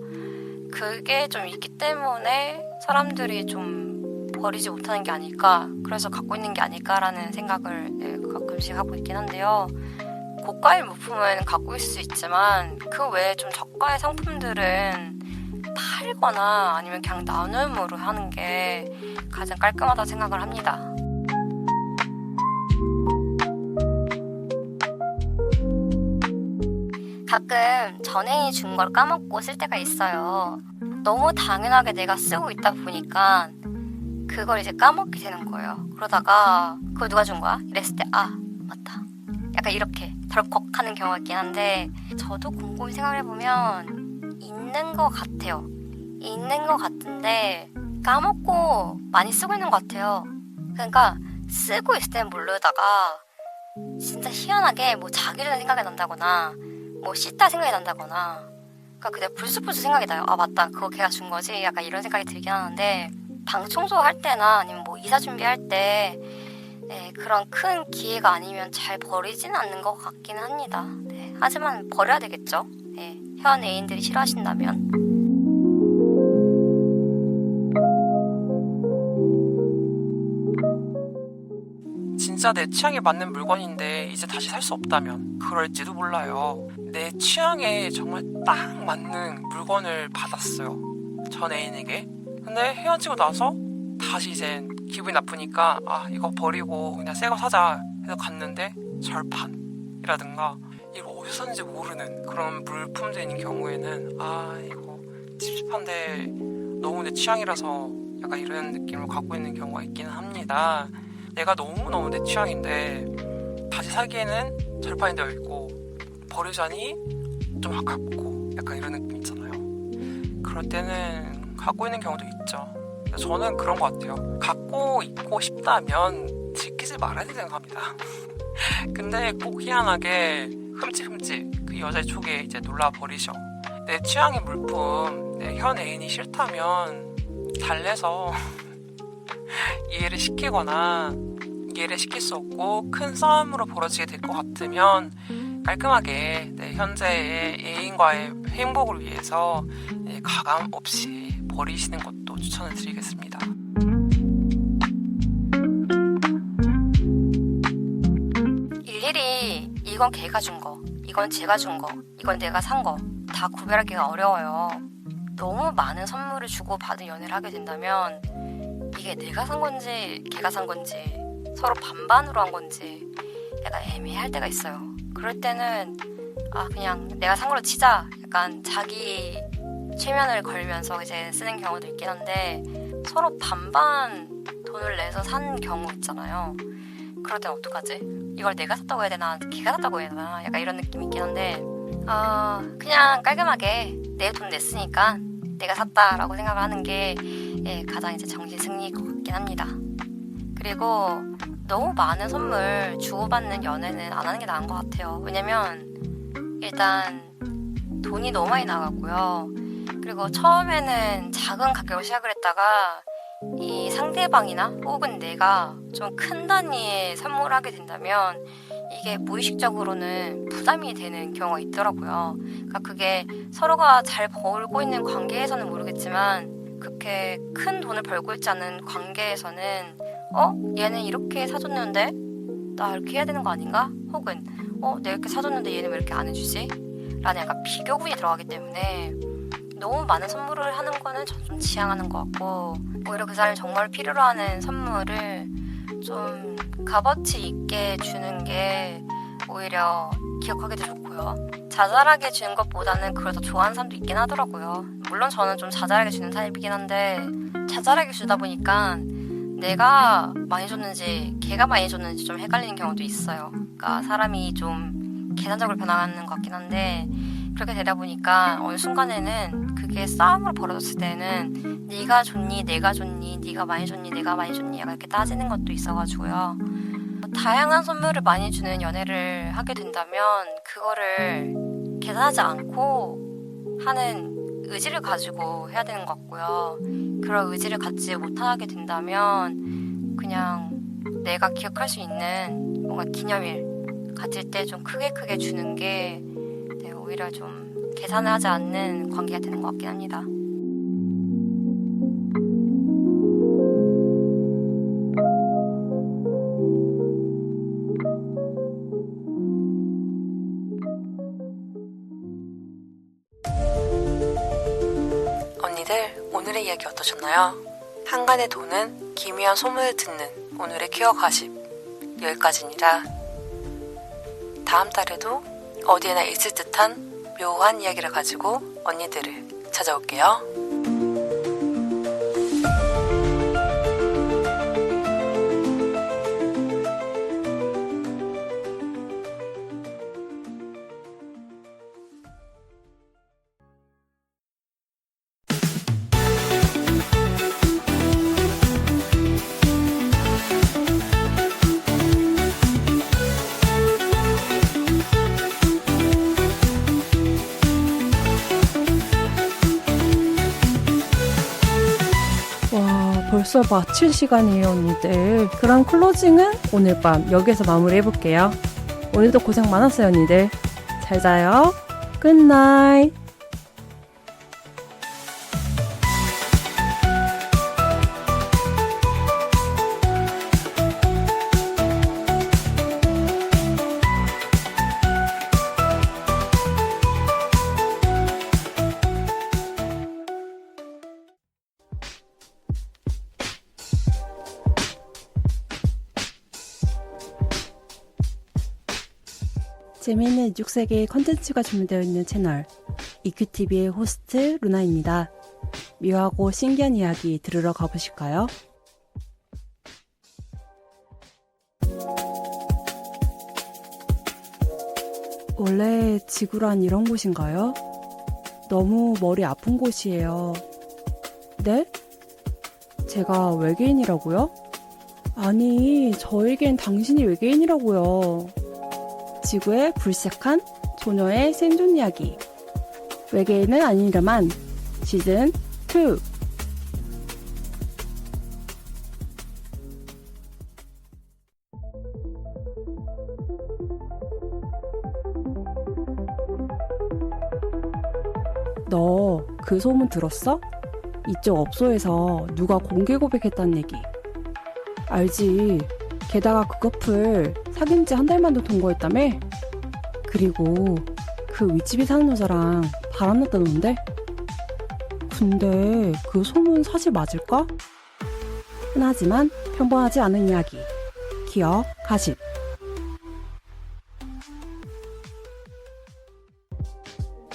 그게 좀 있기 때문에 사람들이 좀 버리지 못하는 게 아닐까, 그래서 갖고 있는 게 아닐까라는 생각을 가끔씩 하고 있긴 한데요. 고가의 물품은 갖고 있을 수 있지만 그 외에 좀 저가의 상품들은 팔거나 아니면 그냥 나눔으로 하는 게 가장 깔끔하다고 생각을 합니다. 가끔 전행이 준 걸 까먹고 쓸 때가 있어요. 너무 당연하게 내가 쓰고 있다 보니까 그걸 이제 까먹게 되는 거예요. 그러다가 그거 누가 준 거야? 이랬을 때 맞다. 약간 이렇게 덜컥하는 경우가 있긴 한데 저도 곰곰이 생각을 해보면 있는 것 같아요. 있는 것 같은데 까먹고 많이 쓰고 있는 것 같아요. 그러니까 쓰고 있을 때는 모르다가 진짜 희한하게 뭐 자기 전에 생각이 난다거나 뭐 씻다 생각이 난다거나 그러니까 그냥 불쑥불쑥 생각이 나요. 아 맞다 그거 걔가 준 거지? 약간 이런 생각이 들긴 하는데 방 청소할 때나 아니면 뭐 이사 준비할 때 네, 그런 큰 기회가 아니면 잘 버리지는 않는 것 같기는 합니다. 네, 하지만 버려야 되겠죠. 네, 현 애인들이 싫어하신다면. 진짜 내 취향에 맞는 물건인데 이제 다시 살 수 없다면 그럴지도 몰라요. 내 취향에 정말 딱 맞는 물건을 받았어요. 전 애인에게. 근데 헤어지고 나서 다시 이젠 기분이 나쁘니까 아 이거 버리고 그냥 새 거 사자 해서 갔는데 절판이라든가 이거 어디서 샀는지 모르는 그런 물품들인 경우에는 아 이거 찝찝한데 너무 내 취향이라서 약간 이런 느낌을 갖고 있는 경우가 있기는 합니다. 내가 너무너무 내 취향인데 다시 사기에는 절판이 되어 있고 버리자니 좀 아깝고 약간 이런 느낌 있잖아요. 그럴 때는 갖고 있는 경우도 있죠. 저는 그런 것 같아요. 갖고 있고 싶다면 지키지 말아야 생각합니다. 근데 꼭 희한하게 흠칫흠칫 그 여자의 촉에 이제 놀라버리셔. 내 취향의 물품 내 현 애인이 싫다면 달래서 이해를 시키거나 이해를 시킬 수 없고 큰 싸움으로 벌어지게 될 것 같으면 깔끔하게 내 현재의 애인과의 행복을 위해서 가감 없이 버리시는 것도 추천을 드리겠습니다. 일일이 이건 걔가 준 거, 이건 제가 준 거, 이건 내가 산 거 다 구별하기가 어려워요. 너무 많은 선물을 주고 받은 연애를 하게 된다면 이게 내가 산 건지 걔가 산 건지 서로 반반으로 한 건지 약간 애매할 때가 있어요. 그럴 때는 아 그냥 내가 산 걸로 치자 약간 자기 최면을 걸면서 이제 쓰는 경우도 있긴 한데 서로 반반 돈을 내서 산 경우 있잖아요. 그럴 땐 어떡하지? 이걸 내가 샀다고 해야 되나 걔가 샀다고 해야 되나 약간 이런 느낌이 있긴 한데 그냥 깔끔하게 내 돈 냈으니까 내가 샀다라고 생각을 하는 게 가장 이제 정신 승리일 것 같긴 합니다. 그리고 너무 많은 선물 주고받는 연애는 안 하는 게 나은 것 같아요. 왜냐면 일단 돈이 너무 많이 나가고요. 그리고 처음에는 작은 가격으로 시작을 했다가 이 상대방이나 혹은 내가 좀 큰 단위의 선물을 하게 된다면 이게 무의식적으로는 부담이 되는 경우가 있더라고요. 그러니까 그게 서로가 잘 벌고 있는 관계에서는 모르겠지만 그렇게 큰 돈을 벌고 있지 않은 관계에서는 얘는 이렇게 사줬는데 나 이렇게 해야 되는 거 아닌가? 혹은 내가 이렇게 사줬는데 얘는 왜 이렇게 안 해주지? 라는 약간 비교군이 들어가기 때문에 너무 많은 선물을 하는 거는 전 좀 지양하는 것 같고 오히려 그 사람이 정말 필요로 하는 선물을 좀 값어치 있게 주는 게 오히려 기억하기도 좋고요. 자잘하게 주는 것보다는 그걸 더 좋아하는 사람도 있긴 하더라고요. 물론 저는 좀 자잘하게 주는 타입이긴 한데 자잘하게 주다 보니까 내가 많이 줬는지 걔가 많이 줬는지 좀 헷갈리는 경우도 있어요. 그러니까 사람이 좀 계산적으로 변화하는 것 같긴 한데 그렇게 되다 보니까 어느 순간에는 그게 싸움으로 벌어졌을 때는 네가 줬니 내가 줬니 네가 많이 줬니 내가 많이 줬니 약간 이렇게 따지는 것도 있어가지고요. 다양한 선물을 많이 주는 연애를 하게 된다면 그거를 계산하지 않고 하는 의지를 가지고 해야 되는 것 같고요. 그런 의지를 갖지 못하게 된다면 그냥 내가 기억할 수 있는 뭔가 기념일 가질 때 좀 크게 주는 게 오히려 좀 계산을 하지 않는 관계가 되는 것 같긴 합니다. 언니들 오늘의 이야기 어떠셨나요? 한간의 돈은 기묘한 소문을 듣는 오늘의 퀴어 가십 여기까지니라 다음 달에도 어디에나 있을 듯한 묘한 이야기를 가지고 언니들을 찾아올게요. 벌써 마칠 시간이에요, 언니들. 그럼 클로징은 오늘 밤 여기서 마무리해볼게요. 오늘도 고생 많았어요, 언니들. 잘 자요. 굿나잇. 재미있는 6세계의 컨텐츠가 준비되어 있는 채널 이큐TV의 호스트 루나입니다. 묘하고 신기한 이야기 들으러 가보실까요? 원래 지구란 이런 곳인가요? 너무 머리 아픈 곳이에요. 네? 제가 외계인이라고요? 아니, 저에겐 당신이 외계인이라고요. 지구에 불시착한 소녀의 생존 이야기. 외계인은 아니라만 시즌 2. 너 그 소문 들었어? 이쪽 업소에서 누가 공개 고백했다는 얘기. 알지. 게다가 그 커플 사귄 지 한 달 만도 동거했다며? 그리고 그 윗집에 사는 여자랑 바람났다던데? 근데 그 소문 사실 맞을까? 흔하지만 평범하지 않은 이야기. 기억 가십.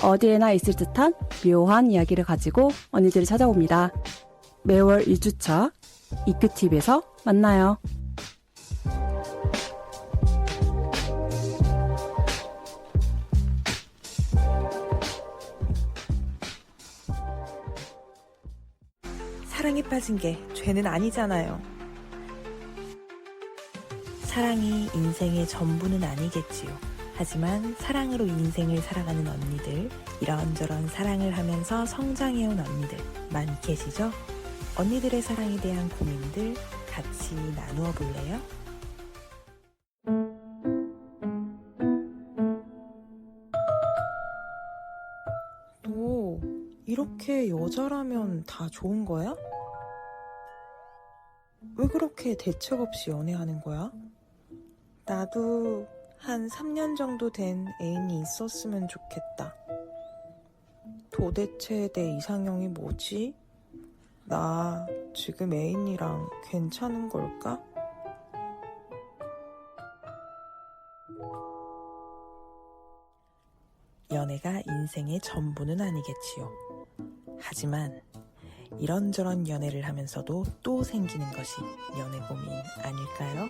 어디에나 있을 듯한 묘한 이야기를 가지고 언니들이 찾아옵니다. 매월 1주차 이큐TV에서 만나요. 사랑에 빠진 게 죄는 아니잖아요. 사랑이 인생의 전부는 아니겠지요. 하지만 사랑으로 인생을 살아가는 언니들, 이런저런 사랑을 하면서 성장해온 언니들 많이 계시죠? 언니들의 사랑에 대한 고민들 같이 나누어 볼래요? 너 이렇게 여자라면 다 좋은 거야? 왜 그렇게 대책 없이 연애하는 거야? 나도 한 3년 정도 된 애인이 있었으면 좋겠다. 도대체 내 이상형이 뭐지? 나 지금 애인이랑 괜찮은 걸까? 연애가 인생의 전부는 아니겠지요. 하지만 이런저런 연애를 하면서도 또 생기는 것이 연애 고민 아닐까요?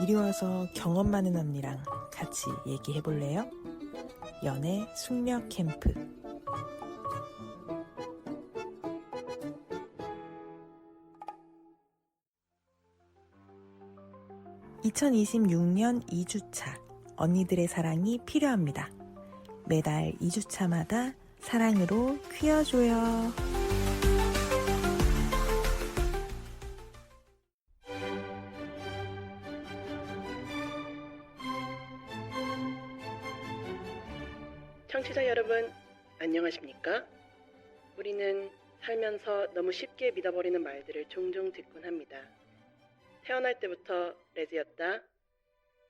이리 와서 경험 많은 언니랑 같이 얘기해 볼래요? 연애 숙녀 캠프. (2026년) 2주차 언니들의 사랑이 필요합니다. 매달 2주차마다 사랑으로 퀴어줘요. 청취자 여러분, 안녕하십니까? 우리는 살면서 너무 쉽게 믿어버리는 말들을 종종 듣곤 합니다. 태어날 때부터 레즈였다.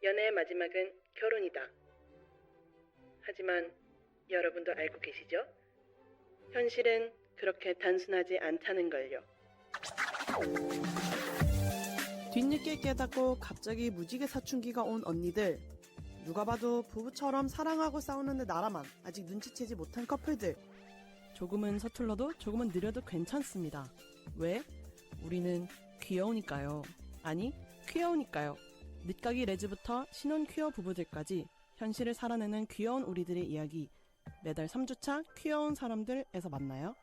연애의 마지막은 결혼이다. 하지만 여러분도 알고 계시죠? 현실은 그렇게 단순하지 않다는 걸요. 뒤늦게 깨닫고 갑자기 무지개 사춘기가 온 언니들. 누가 봐도 부부처럼 사랑하고 싸우는데 나라만 아직 눈치채지 못한 커플들. 조금은 서툴러도 조금은 느려도 괜찮습니다. 왜? 우리는 귀여우니까요. 아니, 퀴어우니까요. 늦가기 레즈부터 신혼 퀴어 부부들까지 현실을 살아내는 귀여운 우리들의 이야기. 매달 3주차 귀여운 사람들에서 만나요.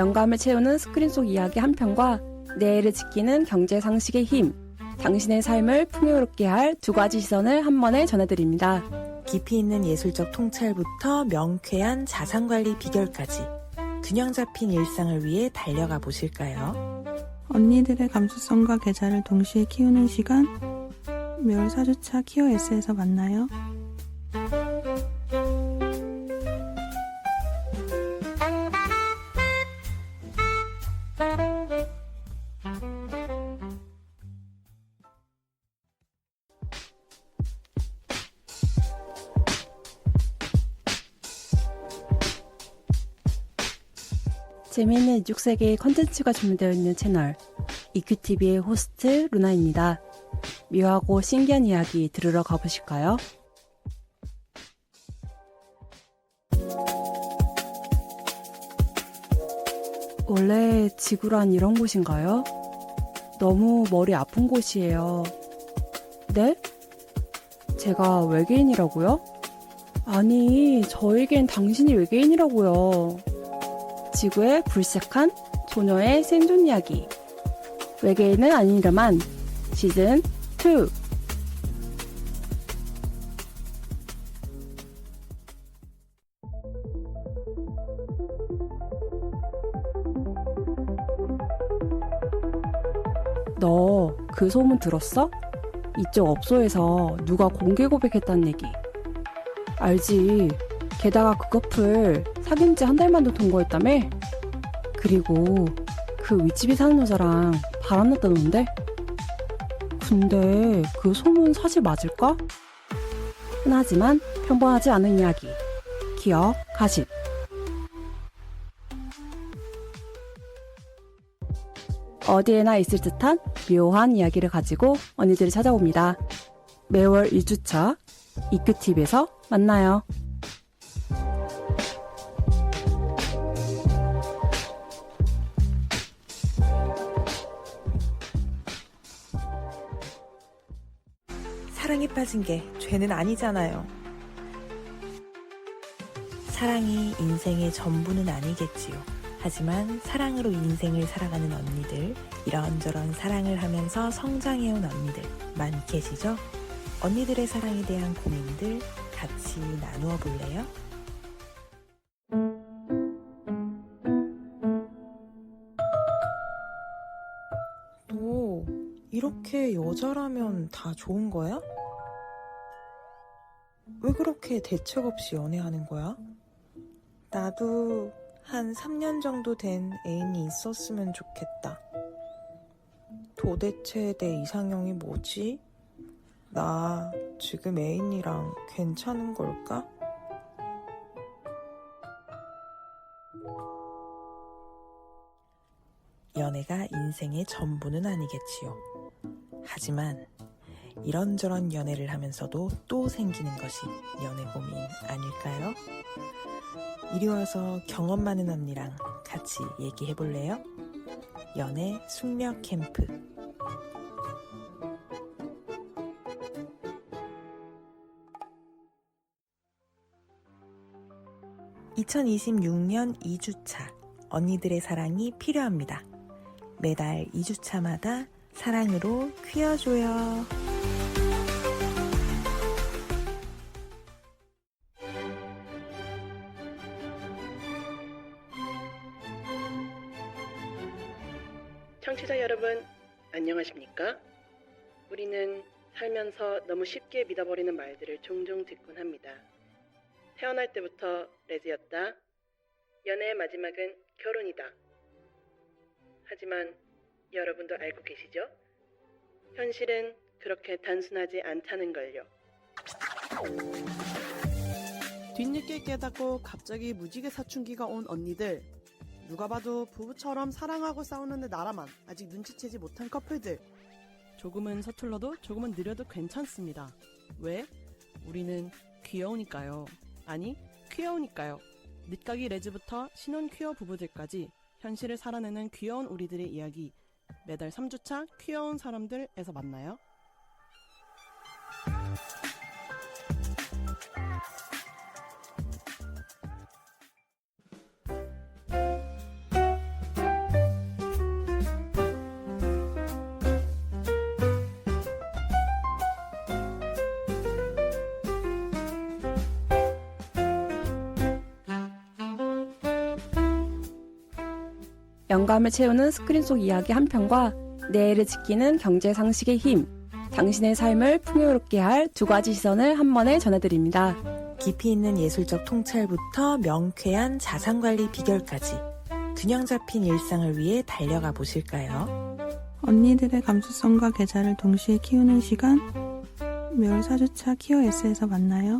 영감을 채우는 스크린 속 이야기 한 편과 내일을 지키는 경제 상식의 힘, 당신의 삶을 풍요롭게 할 두 가지 시선을 한 번에 전해드립니다. 깊이 있는 예술적 통찰부터 명쾌한 자산관리 비결까지 균형 잡힌 일상을 위해 달려가 보실까요? 언니들의 감수성과 계좌를 동시에 키우는 시간, 매월 4주차 키어S에서 만나요. 재미있는 이쪽 세계의 컨텐츠가 준비되어 있는 채널 EQTV의 호스트 루나입니다. 묘하고 신기한 이야기 들으러 가보실까요? 원래 지구란 이런 곳인가요? 너무 머리 아픈 곳이에요. 네? 제가 외계인이라고요? 아니, 저에겐 당신이 외계인이라고요. 지구의 불쌍한 소녀의 생존 이야기. 외계인은 아니라만 시즌 2. 너 그 소문 들었어? 이쪽 업소에서 누가 공개 고백했다는 얘기. 알지. 게다가 그 커플 사귄 지 한 달 만도 통과했다며? 그리고 그 윗집에 사는 여자랑 바람났다던데? 근데 그 소문 사실 맞을까? 흔하지만 평범하지 않은 이야기. 기억 가십. 어디에나 있을 듯한 묘한 이야기를 가지고 언니들이 찾아옵니다. 매월 1주차 EQTV에서 만나요. 사랑에 빠진 게 죄는 아니잖아요. 사랑이 인생의 전부는 아니겠지요. 하지만 사랑으로 인생을 살아가는 언니들, 이런저런 사랑을 하면서 성장해온 언니들 많이 계시죠? 언니들의 사랑에 대한 고민들 같이 나누어 볼래요? 너 이렇게 여자라면 다 좋은 거야? 왜 그렇게 대책 없이 연애하는 거야? 나도 한 3년 정도 된 애인이 있었으면 좋겠다. 도대체 내 이상형이 뭐지? 나 지금 애인이랑 괜찮은 걸까? 연애가 인생의 전부는 아니겠지요. 하지만 이런저런 연애를 하면서도 또 생기는 것이 연애 고민 아닐까요? 이리 와서 경험 많은 언니랑 같이 얘기해 볼래요? 연애 숙녀 캠프. (2026년) 2주차 언니들의 사랑이 필요합니다. 매달 2주차마다 사랑으로 퀴어줘요. 청취자 여러분, 안녕하십니까? 우리는 살면서 너무 쉽게 믿어버리는 말들을 종종 듣곤 합니다. 태어날 때부터 레즈였다. 연애의 마지막은 결혼이다. 하지만 여러분도 알고 계시죠? 현실은 그렇게 단순하지 않다는 걸요. 뒤늦게 깨닫고 갑자기 무지개 사춘기가 온 언니들. 누가 봐도 부부처럼 사랑하고 싸우는데 나라만 아직 눈치채지 못한 커플들. 조금은 서툴러도 조금은 느려도 괜찮습니다. 왜? 우리는 귀여우니까요. 아니, 퀴어우니까요. 늦가기 레즈부터 신혼 퀴어 부부들까지 현실을 살아내는 귀여운 우리들의 이야기. 매달 3주차 귀여운 사람들에서 만나요. 영감을 채우는 스크린 속 이야기 한 편과 내일을 지키는 경제 상식의 힘, 당신의 삶을 풍요롭게 할 두 가지 시선을 한 번에 전해드립니다. 깊이 있는 예술적 통찰부터 명쾌한 자산관리 비결까지 균형 잡힌 일상을 위해 달려가 보실까요? 언니들의 감수성과 계좌를 동시에 키우는 시간, 매월 4주차 키어 S에서 만나요.